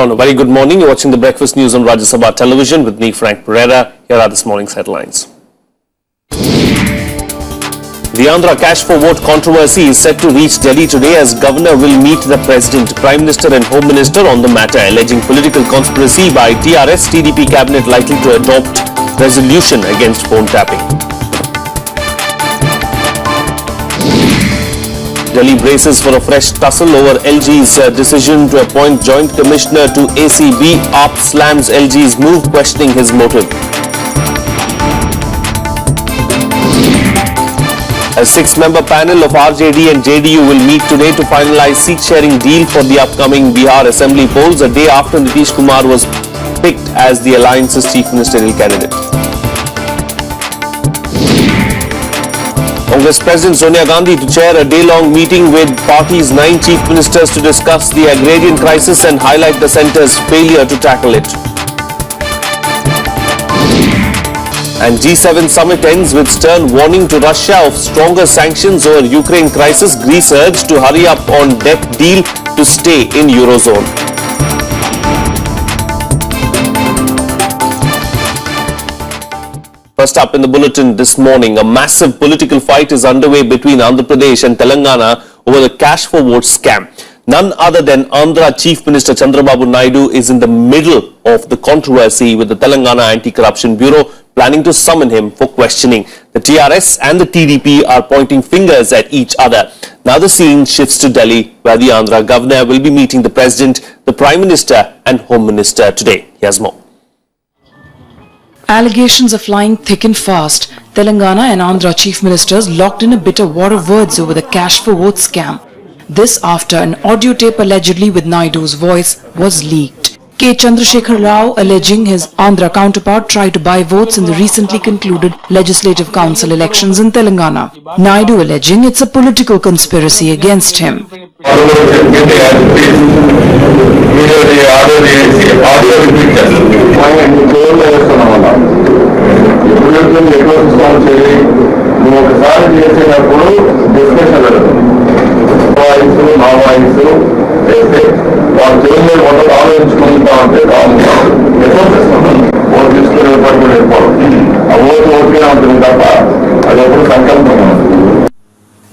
everyone, a very good morning. You're watching the breakfast news on Rajya Sabha television with me, Frank Pereira. Here are this morning's headlines. The Andhra cash for vote controversy is set to reach Delhi today as Governor will meet the President, Prime Minister and Home Minister on the matter, alleging political conspiracy by TRS TDP cabinet likely to adopt resolution against phone tapping. Delhi braces for a fresh tussle over LG's decision to appoint Joint Commissioner to ACB. AAP slams LG's move, questioning his motive. A six-member panel of RJD and JDU will meet today to finalize seat-sharing deal for the upcoming Bihar Assembly polls, a day after Nitish Kumar was picked as the alliance's chief ministerial candidate. Congress President Sonia Gandhi to chair a day-long meeting with party's 9 chief ministers to discuss the agrarian crisis and highlight the centre's failure to tackle it. And G7 summit ends with stern warning to Russia of stronger sanctions over Ukraine crisis. Greece urged to hurry up on debt deal to stay in Eurozone. First up in the bulletin this morning, a massive political fight is underway between Andhra Pradesh and Telangana over the cash for vote scam. None other than Andhra Chief Minister Chandrababu Naidu is in the middle of the controversy, with the Telangana Anti-Corruption Bureau planning to summon him for questioning. The TRS and the TDP are pointing fingers at each other. Now the scene shifts to Delhi, where the Andhra governor will be meeting the President, the Prime Minister and Home Minister today. Here's more. Allegations are flying thick and fast. Telangana and Andhra chief ministers locked in a bitter war of words over the cash for vote scam. This after an audio tape allegedly with Naidu's voice was leaked. K. Chandrasekhar Rao alleging his Andhra counterpart tried to buy votes in the recently concluded Legislative Council elections in Telangana. Naidu alleging it's a political conspiracy against him.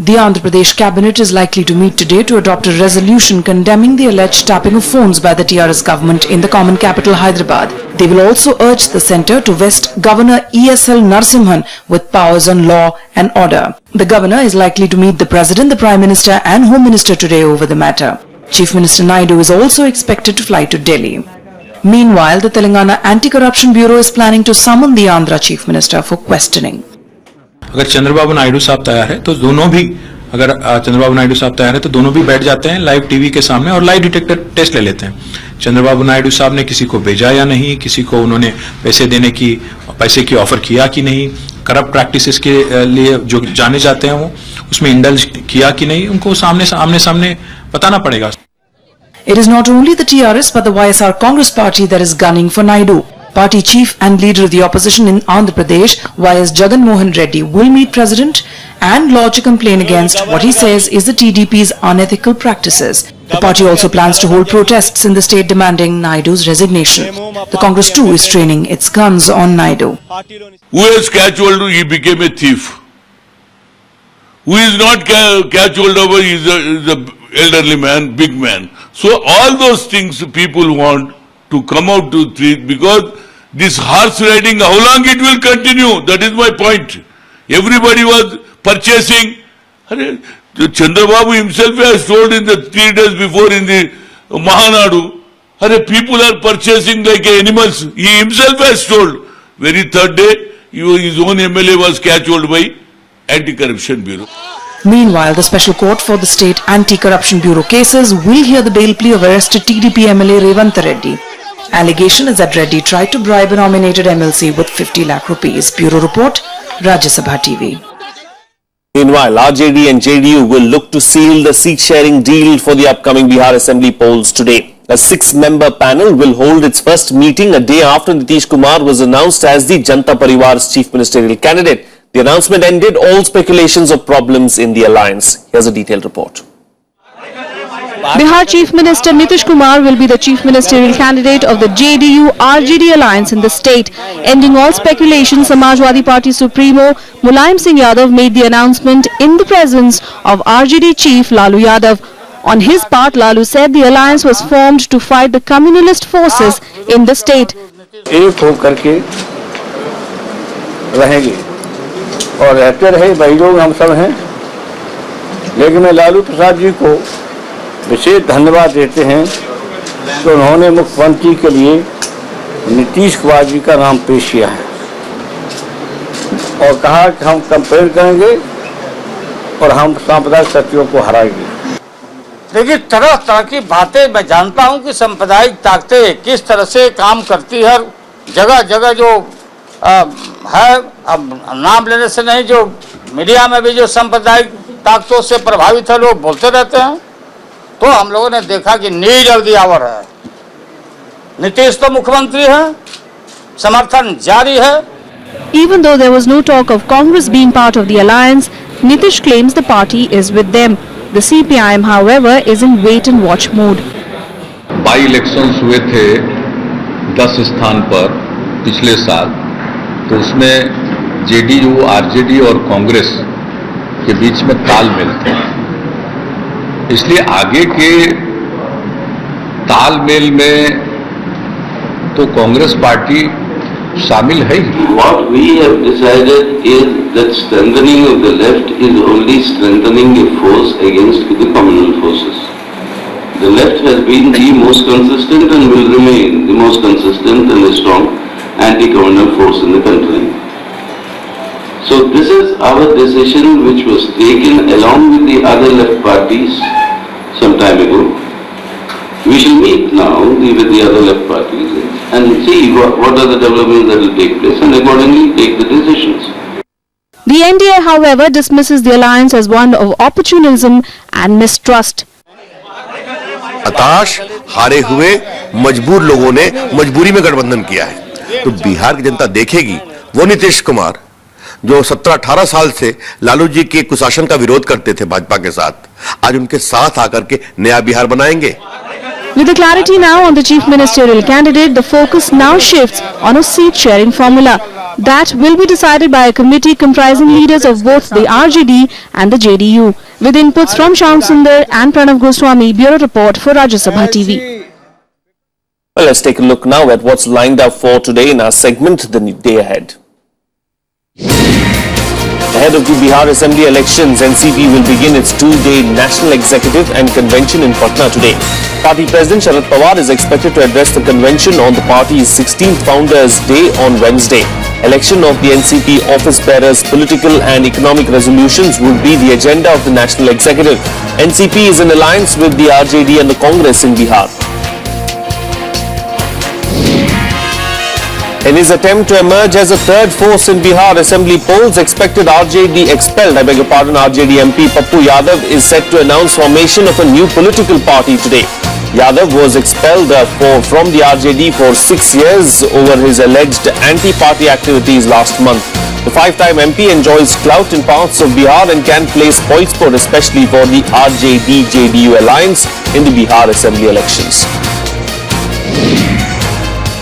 The Andhra Pradesh cabinet is likely to meet today to adopt a resolution condemning the alleged tapping of phones by the TRS government in the common capital Hyderabad. They will also urge the centre to vest Governor ESL Narasimhan with powers on law and order. The governor is likely to meet the President, the Prime Minister and Home Minister today over the matter. Chief Minister Naidu is also expected to fly to Delhi. Meanwhile, the Telangana Anti-Corruption Bureau is planning to summon the Andhra Chief Minister for questioning. अगर चंद्रबाबू नायडू साहब तैयार है तो दोनों भी बैठ जाते हैं लाइव टीवी के सामने और लाइव डिटेक्टर टेस्ट ले लेते हैं। चंद्रबाबू नायडू साहब ने किसी को भेजा या नहीं, किसी को उन्होंने पैसे की ऑफर किया कि नहीं, करप्ट प्रैक्टिसेस के लिए जो जाने जाते हैं वो उसमें इंडल्ज किया कि नहीं, उनको सामने बताना पड़ेगा। It is not only the TRS but the YSR Congress party that is gunning for Naidu. Party chief and leader of the opposition in Andhra Pradesh, YS Jagan Mohan Reddy, will meet President and lodge a complaint against what he says is the TDP's unethical practices. The party also plans to hold protests in the state demanding Naidu's resignation. The Congress too is training its guns on Naidu. Who has catch hold of, he became a thief. Who is not catch hold of, he is the elderly man, big man. So all those things people want to come out to treat, because this horse riding, how long it will continue? That is my point. Everybody was purchasing. Chandrababu himself has told in the 3 days before in the Mahanadu, people are purchasing like animals. He himself has told. Very third day, his own MLA was catch hold by Anti-Corruption Bureau. Meanwhile, the Special Court for the State Anti-Corruption Bureau cases will hear the bail plea of arrested TDP MLA Revant Reddy. Allegation is that Reddy tried to bribe a nominated MLC with 50 lakh rupees. Bureau report, Rajya Sabha TV. Meanwhile, RJD and JDU will look to seal the seat-sharing deal for the upcoming Bihar Assembly polls today. A 6-member panel will hold its first meeting a day after Nitish Kumar was announced as the Janata Parivar's chief ministerial candidate. The announcement ended all speculations of problems in the alliance. Here's a detailed report. Bihar Chief Minister Nitish Kumar will be the chief ministerial candidate of the JDU-RJD alliance in the state. Ending all speculation, Samajwadi Party Supremo Mulayam Singh Yadav made the announcement in the presence of RJD chief Lalu Yadav. On his part, Lalu said the alliance was formed to fight the communalist forces in the state. एक होकर के रहेंगे और रहते रहे, वही लोग हम सब हैं। लेकिन मैं लालू प्रसाद जी को विशेष धन्यवाद देते हैं कि उन्होंने मुख्यमंत्री के लिए नीतीश कुमार जी का नाम पेश किया है और कहा कि हम कंपेन करेंगे और हम सांप्रदायिक शक्तियों को हराएंगे। देखिए, तरह तरह की बातें मैं जानता हूं कि सांप्रदायिक ताकतें किस तरह से काम करती है। जगह जगह जो है, अब नाम लेने से नहीं, जो मीडिया में भी जो सांप्रदायिक ताकतों से प्रभावित है लोग बोलते रहते हैं, तो हम लोगों ने देखा कि नीड ऑफ द आवर है। नीतीश तो मुख्यमंत्री है, समर्थन जारी है। Even though there was no talk of Congress being part of the alliance, Nitish claims the party is with them. The CPIM, however, is in wait-and-watch mode. By elections हुए थे 10 स्थान पर पिछले साल, तो उसमें जेडीयू, आरजेडी और कांग्रेस के बीच में तालमेल था। इसलिए आगे के तालमेल में तो कांग्रेस पार्टी शामिल है ही। What we have decided is that strengthening of the left is only strengthening a force against the communal forces. The left has been the most consistent and will remain the most consistent and strong anti-communal force in the country. So this is our decision, which was taken along with the other left parties some time ago. We shall meet now with the other left parties and see what are the developments that will take place and accordingly take the decisions. The NDA, however, dismisses the alliance as one of opportunism and mistrust. हताश, हारे हुए मजबूर लोगों ने मजबूरी में गठबंधन किया है, तो बिहार की जनता देखेगी वो नीतीश कुमार जो 17-18 साल से लालू जी के कुशासन का विरोध करते थे भाजपा के साथ, आज उनके साथ आकर के नया बिहार बनाएंगे। With the clarity now on the chief ministerial candidate, the focus now shifts on a seat-sharing formula. That will be decided by a committee comprising leaders of both the RJD and the JDU. With inputs from Shyam Sundar and Pranav Goswami, Bureau Report for Rajya Sabha TV. Well, let's take a look now at what's lined up for today in our segment, The Day Ahead. Ahead of the Bihar Assembly elections, NCP will begin its two-day National Executive and Convention in Patna today. Party President Sharad Pawar is expected to address the convention on the party's 16th Founders' Day on Wednesday. Election of the NCP office bearers, political and economic resolutions would be the agenda of the National Executive. NCP is in alliance with the RJD and the Congress in Bihar. In his attempt to emerge as a third force in Bihar Assembly polls, expected RJD RJD MP Pappu Yadav is set to announce formation of a new political party today. Yadav was expelled from the RJD for 6 years over his alleged anti-party activities last month. The five-time MP enjoys clout in parts of Bihar and can play spoilsport, especially for the RJD-JDU alliance in the Bihar Assembly elections.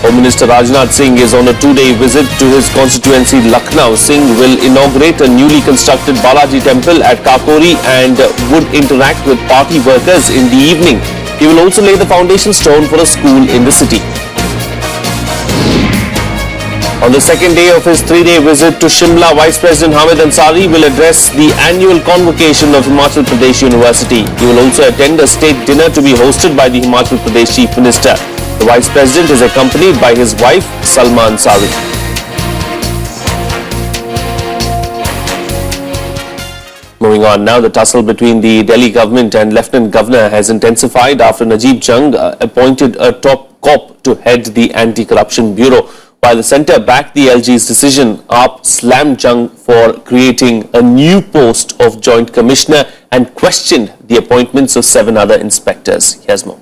Home Minister Rajnath Singh is on a two-day visit to his constituency Lucknow. Singh will inaugurate a newly constructed Balaji temple at Kakori and would interact with party workers in the evening. He will also lay the foundation stone for a school in the city. On the second day of his three-day visit to Shimla, Vice President Hamid Ansari will address the annual convocation of Himachal Pradesh University. He will also attend a state dinner to be hosted by the Himachal Pradesh Chief Minister. The Vice President is accompanied by his wife, Salma Ansari. Moving on now, the tussle between the Delhi government and Lieutenant Governor has intensified after Najib Jung appointed a top cop to head the Anti-Corruption Bureau. While the centre backed the LG's decision, AAP slammed Jung for creating a new post of Joint Commissioner and questioned the appointments of 7 other inspectors. Here's more.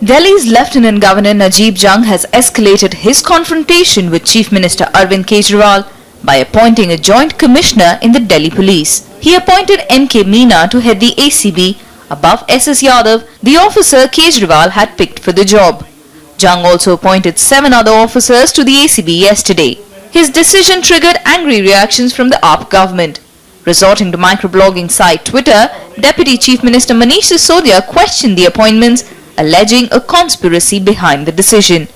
Delhi's Lieutenant Governor Najib Jung has escalated his confrontation with Chief Minister Arvind Kejriwal by appointing a joint commissioner in the Delhi police. He appointed M.K. Meena to head the ACB above SS Yadav, the officer Kejriwal had picked for the job. Jung also appointed 7 other officers to the ACB yesterday. His decision triggered angry reactions from the AAP government. Resorting to microblogging site Twitter, Deputy Chief Minister Manish Sisodia questioned the appointments, alleging a conspiracy behind the decision.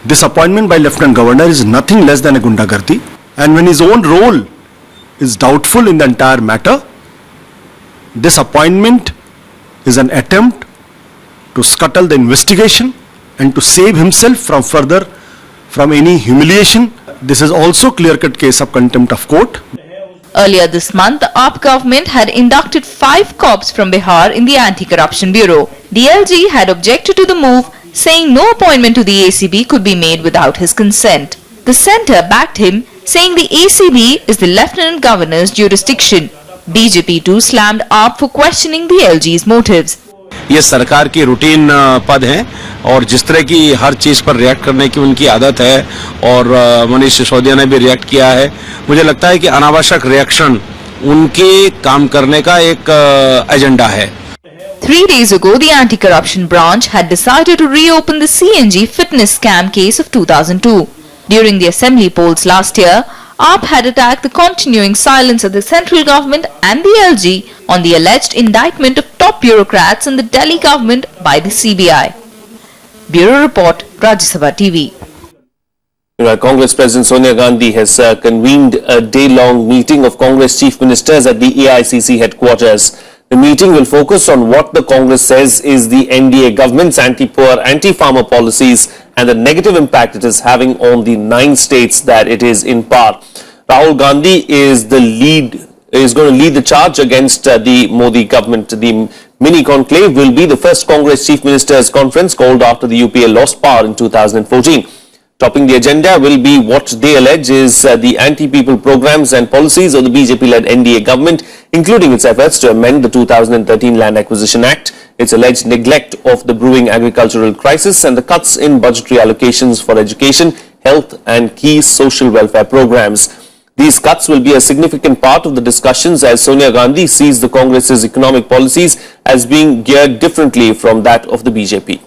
This appointment by Lieutenant Governor is nothing less than a gundagardi, and when his own role is doubtful in the entire matter, this appointment is an attempt to scuttle the investigation and to save himself from any humiliation. This is also clear-cut case of contempt of court. Earlier this month, the AAP government had inducted 5 cops from Bihar in the Anti-Corruption Bureau. The LG had objected to the move, saying no appointment to the ACB could be made without his consent. The centre backed him, saying the ACB is the Lieutenant Governor's jurisdiction. BJP too slammed AAP for questioning the LG's motives. ये सरकार की routine पद हैं और जिस तरह की हर चीज पर रिएक्ट करने की उनकी आदत है और मनीष सिसोदिया ने भी रिएक्ट किया है, मुझे लगता है कि अनावश्यक रिएक्शन उनके काम करने का एक एजेंडा है. 3 days ago, the anti-corruption branch had decided to reopen the CNG fitness scam case of 2002. During the assembly polls last year, AAP had attacked the continuing silence of the central government and the LG on the alleged indictment of top bureaucrats in the Delhi government by the CBI. Bureau Report, Rajya Sabha TV. Congress President Sonia Gandhi has convened a day-long meeting of Congress chief ministers at the AICC headquarters. The meeting will focus on what the Congress says is the NDA government's anti-poor, anti-farmer policies and the negative impact it is having on the 9 states that it is in power. Rahul Gandhi is going to lead the charge against the Modi government. The mini conclave will be the first Congress chief ministers conference called after the UPA lost power in 2014. Topping the agenda will be what they allege is the anti-people programs and policies of the BJP-led NDA government, including its efforts to amend the 2013 Land Acquisition Act, its alleged neglect of the brewing agricultural crisis and the cuts in budgetary allocations for education, health and key social welfare programs. These cuts will be a significant part of the discussions as Sonia Gandhi sees the Congress's economic policies as being geared differently from that of the BJP.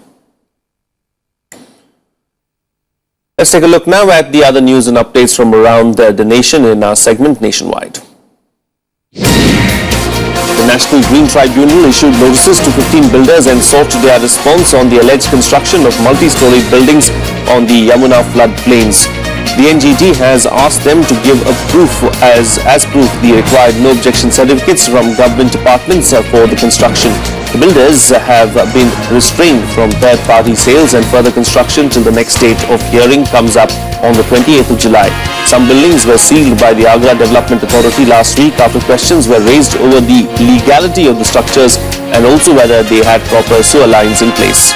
Let's take a look now at the other news and updates from around the nation in our segment Nationwide. The National Green Tribunal issued notices to 15 builders and sought their response on the alleged construction of multi-story buildings on the Yamuna floodplains. The NGT has asked them to give a proof as proof the required no objection certificates from government departments for the construction. The builders have been restrained from third-party sales and further construction till the next date of hearing comes up on the 28th of July. Some buildings were sealed by the Agra Development Authority last week after questions were raised over the legality of the structures and also whether they had proper sewer lines in place.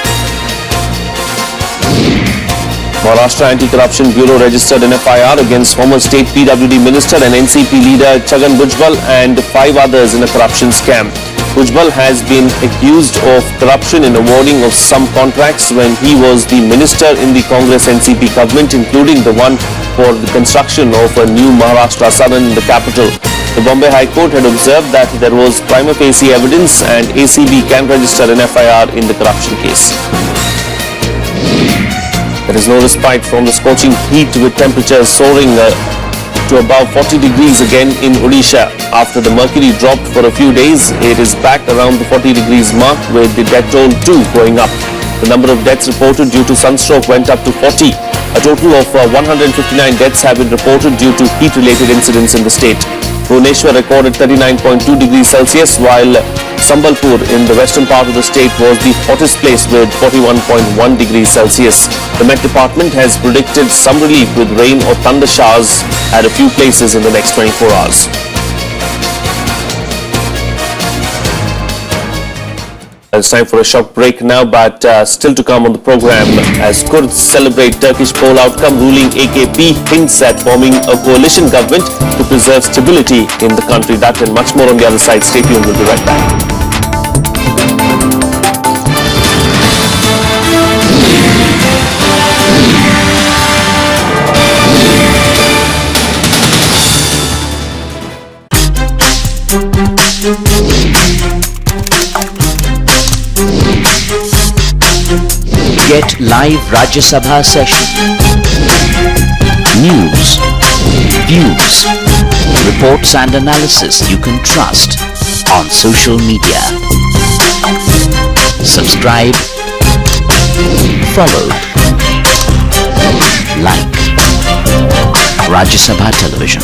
Maharashtra Anti-Corruption Bureau registered an FIR against former state PWD minister and NCP leader Chhagan Bhujbal and 5 others in a corruption scam. Bhujbal has been accused of corruption in awarding of some contracts when he was the minister in the Congress NCP government, including the one for the construction of a new Maharashtra Southern in the capital. The Bombay High Court had observed that there was prima facie evidence and ACB can register an FIR in the corruption case. There is no respite from the scorching heat with temperatures soaring to above 40 degrees again in Odisha. After the mercury dropped for a few days, it is back around the 40 degrees mark with the death toll too going up. The number of deaths reported due to sunstroke went up to 40. A total of 159 deaths have been reported due to heat-related incidents in the state. Bhubaneswar recorded 39.2 degrees Celsius, while Sambalpur in the western part of the state was the hottest place with 41.1 degrees Celsius. The Met Department has predicted some relief with rain or thunder showers at a few places in the next 24 hours. It's time for a short break now, but still to come on the program. As Kurds celebrate Turkish poll outcome, ruling AKP hints at forming a coalition government to preserve stability in the country. That and much more on the other side. Stay tuned, we'll be right back. Get live Rajya Sabha session. News, views, reports and analysis you can trust on social media. Subscribe, follow, like Rajya Sabha Television.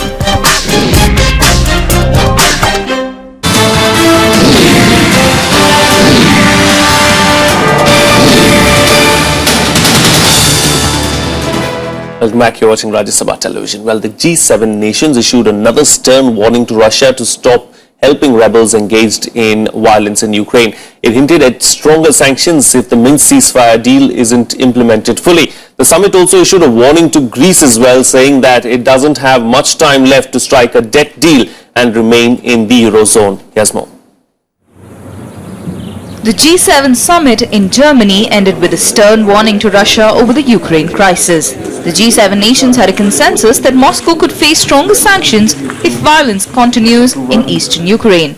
Welcome back, you're watching Rajya Sabha Television. Well, the G7 nations issued another stern warning to Russia to stop helping rebels engaged in violence in Ukraine. It hinted at stronger sanctions if the Minsk ceasefire deal isn't implemented fully. The summit also issued a warning to Greece as well, saying that it doesn't have much time left to strike a debt deal and remain in the Eurozone. Here's more. The G7 summit in Germany ended with a stern warning to Russia over the Ukraine crisis. The G7 nations had a consensus that Moscow could face stronger sanctions if violence continues in eastern Ukraine.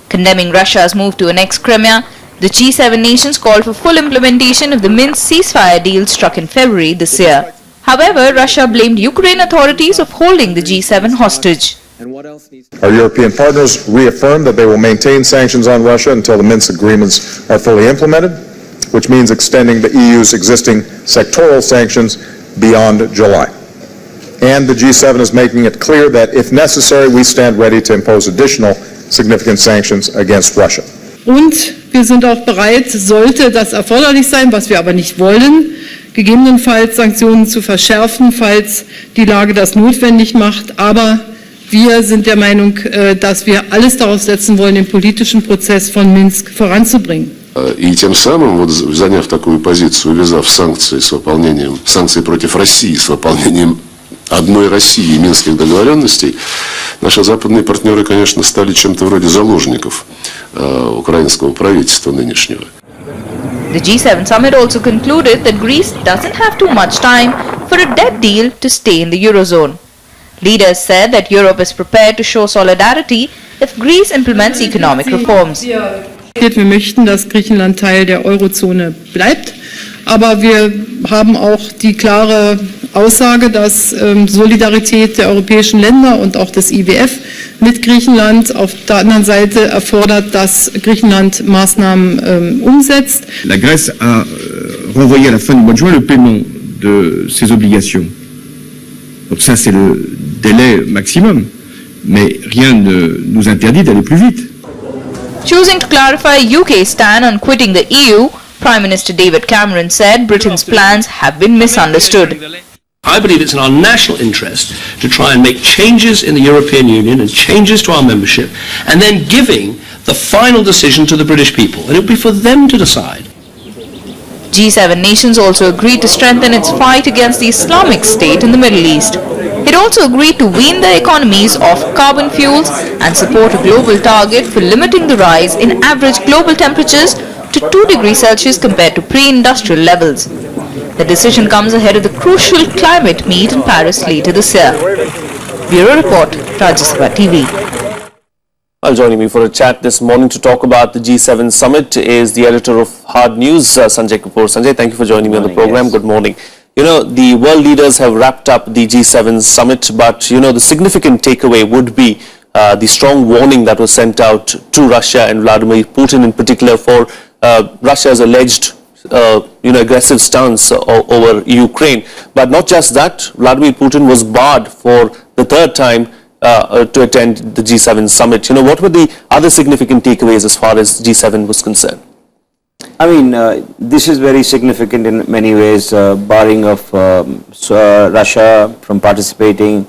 Condemning Russia's move to annex Crimea, the G7 nations called for full implementation of the Minsk ceasefire deal struck in February this year. However, Russia blamed Ukraine authorities of holding the G7 hostage. Our European partners reaffirmed that they will maintain sanctions on Russia until the Minsk agreements are fully implemented, which means extending the EU's existing sectoral sanctions beyond July. And the G7 is making it clear that if necessary, we stand ready to impose additional significant sanctions against Russia. Und wir sind auch bereit, sollte das erforderlich sein, was wir aber nicht wollen, gegebenenfalls Sanktionen zu verschärfen, falls die Lage das notwendig macht. Aber wir sind der Meinung, dass wir alles darauf setzen wollen, den politischen Prozess von Minsk voranzubringen. И тем самым, вот заняв такую позицию, увязав санкции с выполнением, санкции против России с выполнением одной России и минских договоренностей, наши западные партнеры, конечно, стали чем-то вроде заложников украинского правительства нынешнего. The G7 summit also concluded that Greece doesn't have too much time for a debt deal to stay in the Eurozone. Leaders said that Europe is prepared to show solidarity if Greece implements economic reforms. Wir möchten, dass Griechenland Teil der Eurozone bleibt, aber wir haben auch die klare Aussage, dass Solidarität der europäischen Länder und auch des IWF mit Griechenland auf der anderen Seite erfordert, dass Griechenland Maßnahmen umsetzt. La Grèce a renvoyé à la fin du mois de juin le paiement de ses obligations. Donc ça, c'est le délai maximum, mais rien ne nous interdit d'aller plus vite. Choosing to clarify UK's stand on quitting the EU, Prime Minister David Cameron said Britain's plans have been misunderstood. I believe it's in our national interest to try and make changes in the European Union and changes to our membership, and then giving the final decision to the British people, and it will be for them to decide. G7 nations also agreed to strengthen its fight against the Islamic State in the Middle East. It also agreed to wean their economies off carbon fuels and support a global target for limiting the rise in average global temperatures to 2 degrees Celsius compared to pre-industrial levels. The decision comes ahead of the crucial climate meet in Paris later this year. Bureau Report, Rajya Sabha TV. Well, joining me for a chat this morning to talk about the G7 summit is the editor of Hard News, Sanjay Kapoor. Sanjay, thank you for joining me on the program. Yes. Good morning. You know, the world leaders have wrapped up the G7 summit, but, you know, the significant takeaway would be the strong warning that was sent out to Russia and Vladimir Putin in particular for Russia's alleged, aggressive stance over Ukraine. But not just that, Vladimir Putin was barred for the third time to attend the G7 summit. You know, what were the other significant takeaways as far as G7 was concerned? I mean, this is very significant in many ways, barring of Russia from participating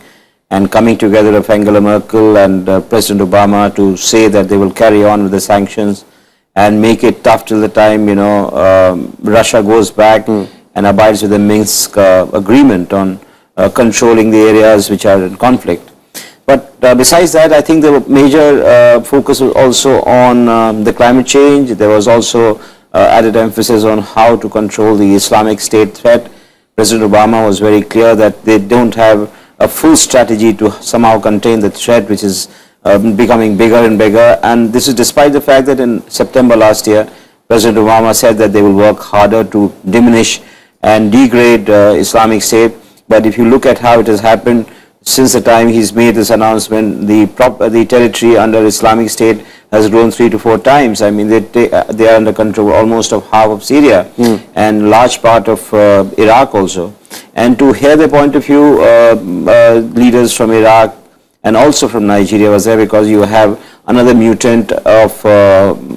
and coming together of Angela Merkel and President Obama to say that they will carry on with the sanctions and make it tough till the time, Russia goes back and abides with the Minsk agreement on controlling the areas which are in conflict. But besides that, I think the major focus was also on the climate change. There was also added emphasis on how to control the Islamic State threat. President Obama was very clear that they don't have a full strategy to somehow contain the threat, which is becoming bigger and bigger. And this is despite the fact that in September last year, President Obama said that they will work harder to diminish and degrade Islamic State. But if you look at how it has happened since the time he's made this announcement, the territory under Islamic State has grown 3 to 4 times. I mean, they are under control almost of half of Syria and large part of Iraq also. And to hear the point of view, leaders from Iraq and also from Nigeria was there, because you have another mutant of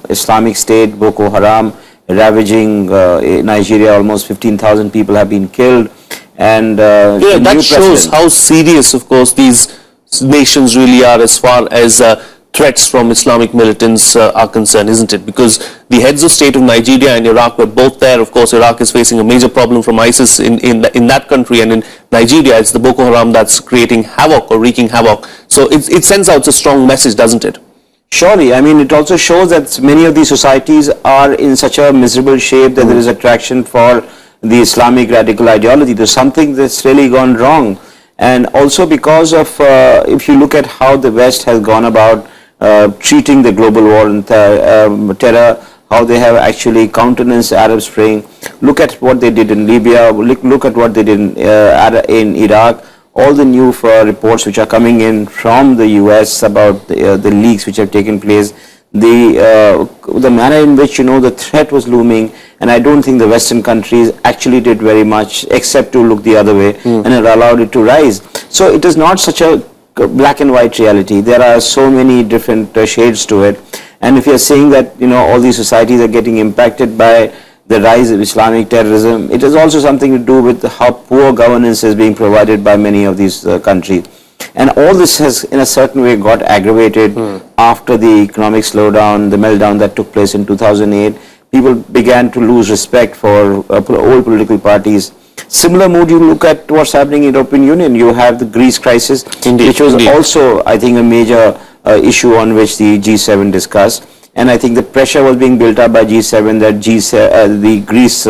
Islamic State, Boko Haram, ravaging Nigeria. Almost 15,000 people have been killed. And that shows how serious, of course, these nations really are as far as threats from Islamic militants are concerned, isn't it? Because the heads of state of Nigeria and Iraq were both there. Of course, Iraq is facing a major problem from ISIS in that country, and in Nigeria, it's the Boko Haram that's creating havoc or wreaking havoc. So it sends out a strong message, doesn't it? Surely. I mean, it also shows that many of these societies are in such a miserable shape that there is attraction for the Islamic radical ideology. There's something that's really gone wrong. And also because of, if you look at how the West has gone about treating the global war on terror, how they have actually countenanced Arab Spring. Look at what they did in Libya, look at what they did in Iraq. All the new reports which are coming in from the US about the leaks which have taken place, the manner in which, the threat was looming, and I don't think the Western countries actually did very much except to look the other way, and it allowed it to rise. So it is not such a black and white reality. There are so many different shades to it. And if you're saying that, all these societies are getting impacted by the rise of Islamic terrorism, it has also something to do with how poor governance is being provided by many of these countries. And all this has, in a certain way, got aggravated after the economic slowdown, the meltdown that took place in 2008. People began to lose respect for old political parties. Similar mood, you look at what's happening in the European Union. You have the Greece crisis, which was also, I think, a major issue on which the G7 discussed. And I think the pressure was being built up by G7 that the Greece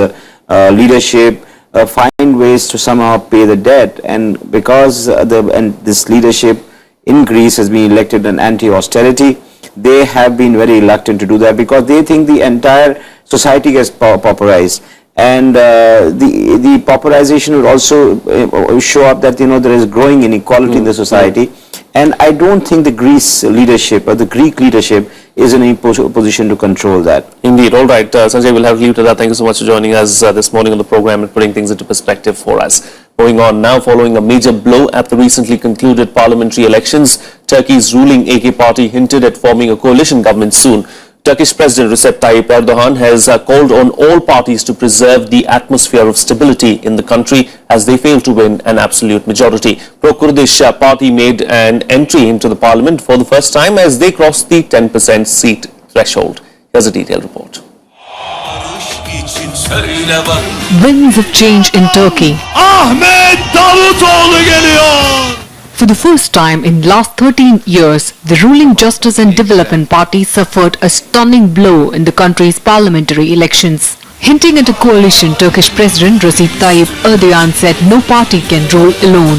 leadership find ways to somehow pay the debt. And because this leadership in Greece has been elected an anti-austerity, they have been very reluctant to do that because they think the entire society gets pauperized. And the pauperization will also show up that, there is growing inequality in the society. And I don't think the Greece leadership or the Greek leadership is in a position to control that. Indeed. All right, Sanjay, we'll have to leave to that. Thank you so much for joining us this morning on the program and putting things into perspective for us. Moving on now, following a major blow at the recently concluded parliamentary elections, Turkey's ruling AK party hinted at forming a coalition government soon. Turkish President Recep Tayyip Erdogan has called on all parties to preserve the atmosphere of stability in the country as they fail to win an absolute majority. Pro-Kurdish party made an entry into the parliament for the first time as they crossed the 10% seat threshold. Here's a detailed report. Winds of change in Turkey. Ahmet Davutoğlu geliyor. For the first time in last 13 years, the ruling Justice and Development Party suffered a stunning blow in the country's parliamentary elections. Hinting at a coalition, Turkish President Recep Tayyip Erdogan said no party can rule alone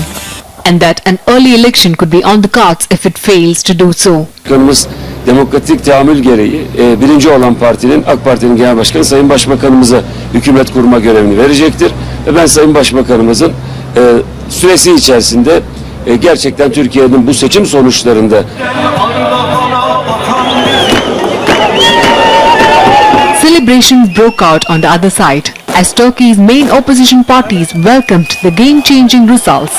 and that an early election could be on the cards if it fails to do so. Demokratik teamül gereği birinci olan partinin, AK Parti'nin genel başkanı Sayın Başbakanımıza hükümet kurma görevini verecektir. Ve ben Sayın Başbakanımızın süresi içerisinde gerçekten Türkiye'nin bu seçim sonuçlarında Celebrations broke out on the other side as Turkey's main opposition parties welcomed the game-changing results.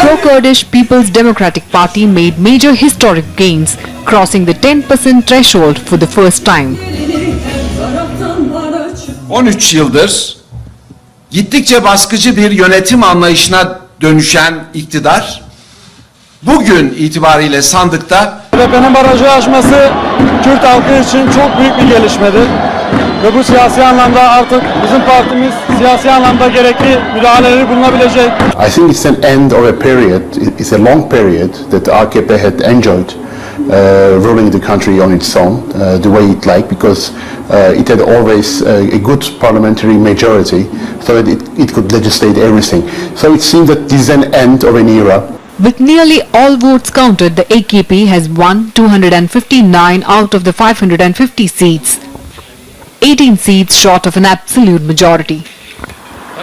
Pro-Kurdish People's Democratic Party made major historic gains, crossing the 10% threshold for the first time. 13 yıldır gittikçe baskıcı bir yönetim anlayışına dönüşen iktidar bugün itibariyle sandıkta HDP'nin barajı aşması Kürt halkı için çok büyük bir gelişmedir. Ve bu siyasi anlamda artık bizim partimiz siyasi anlamda gerekli müdahaleleri bulunabilecek. I think it's an end of a period, it's a long period that the AKP had enjoyed ruling the country on its own, the way it liked, because it had always a good parliamentary majority, so that it could legislate everything. So it seems that this is an end of an era. With nearly all votes counted, the AKP has won 259 out of the 550 seats, 18 seats short of an absolute majority.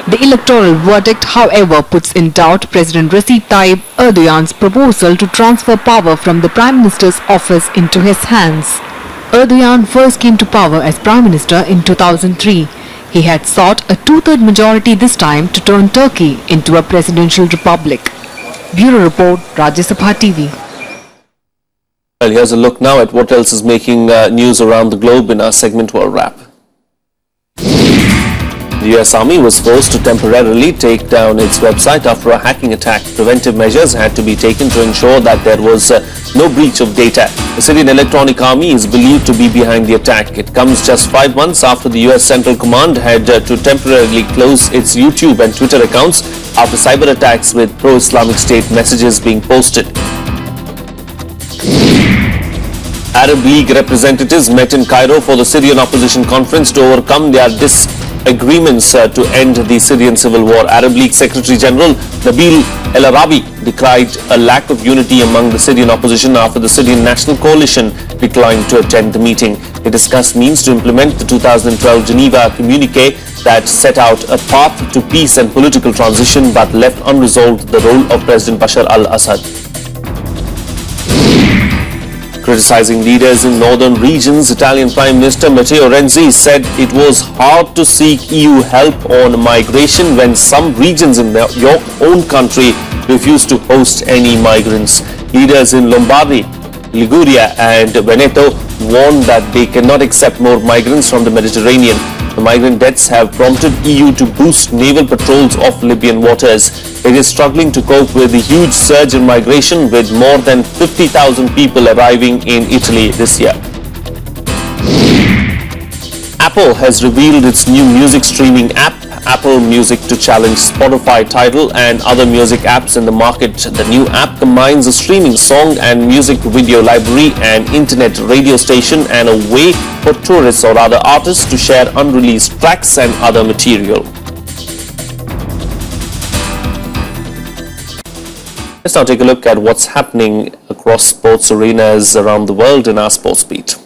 The electoral verdict, however, puts in doubt President Recep Tayyip Erdogan's proposal to transfer power from the Prime Minister's office into his hands. Erdogan first came to power as Prime Minister in 2003. He had sought a two-third majority this time to turn Turkey into a presidential republic. Bureau Report, Rajya Sabha TV. Well, here's a look now at what else is making news around the globe in our segment World Wrap. The US Army was forced to temporarily take down its website after a hacking attack. Preventive measures had to be taken to ensure that there was no breach of data. The Syrian Electronic Army is believed to be behind the attack. It comes just 5 months after the US Central Command had to temporarily close its YouTube and Twitter accounts after cyber attacks with pro-Islamic State messages being posted. Arab League representatives met in Cairo for the Syrian opposition conference to overcome their disagreements to end the Syrian civil war. Arab League Secretary General Nabil El Arabi decried a lack of unity among the Syrian opposition after the Syrian National Coalition declined to attend the meeting. They discussed means to implement the 2012 Geneva communique that set out a path to peace and political transition but left unresolved the role of President Bashar al-Assad. Criticizing leaders in northern regions, Italian Prime Minister Matteo Renzi said it was hard to seek EU help on migration when some regions in your own country refuse to host any migrants. Leaders in Lombardy, Liguria and Veneto warned that they cannot accept more migrants from the Mediterranean. The migrant deaths have prompted EU to boost naval patrols of Libyan waters. It is struggling to cope with the huge surge in migration, with more than 50,000 people arriving in Italy this year. Apple has revealed its new music streaming app, Apple Music, to challenge Spotify, Tidal and other music apps in the market. The new app combines a streaming song and music video library, an internet radio station and a way for tourists or other artists to share unreleased tracks and other material. Let's now take a look at what's happening across sports arenas around the world in our Sports Beat.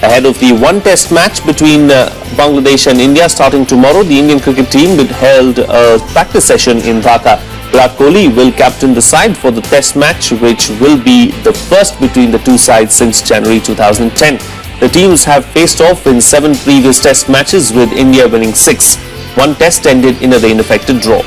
Ahead of the one-test match between Bangladesh and India starting tomorrow, the Indian cricket team held a practice session in Dhaka. Virat Kohli will captain the side for the test match, which will be the first between the two sides since January 2010. The teams have faced off in 7 previous test matches, with India winning 6. One test ended in a rain-affected draw.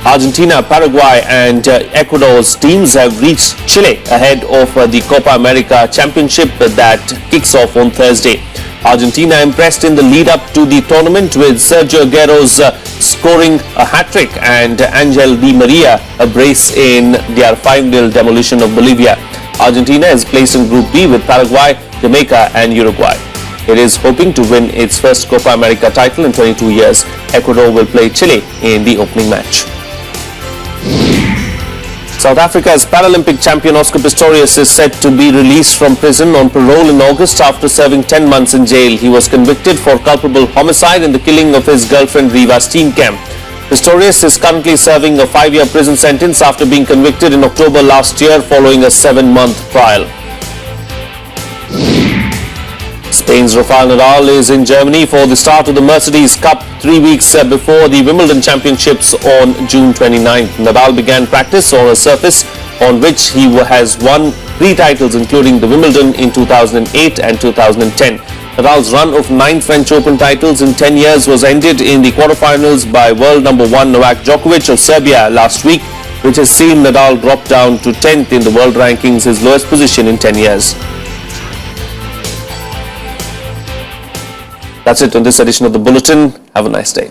Argentina, Paraguay and Ecuador's teams have reached Chile ahead of the Copa America Championship that kicks off on Thursday. Argentina impressed in the lead-up to the tournament, with Sergio Aguero's scoring a hat-trick and Angel Di Maria a brace in their 5-0 demolition of Bolivia. Argentina is placed in Group B with Paraguay, Jamaica and Uruguay. It is hoping to win its first Copa America title in 22 years. Ecuador will play Chile in the opening match. South Africa's Paralympic champion Oscar Pistorius is set to be released from prison on parole in August after serving 10 months in jail. He was convicted for culpable homicide in the killing of his girlfriend Riva Steenkamp. Pistorius is currently serving a 5-year prison sentence after being convicted in October last year following a 7-month trial. Spain's Rafael Nadal is in Germany for the start of the Mercedes Cup 3 weeks before the Wimbledon Championships on June 29th. Nadal began practice on a surface on which he has won 3 titles, including the Wimbledon in 2008 and 2010. Nadal's run of 9 French Open titles in 10 years was ended in the quarterfinals by world number 1 Novak Djokovic of Serbia last week, which has seen Nadal drop down to 10th in the world rankings, his lowest position in 10 years. That's it on this edition of the Bulletin. Have a nice day.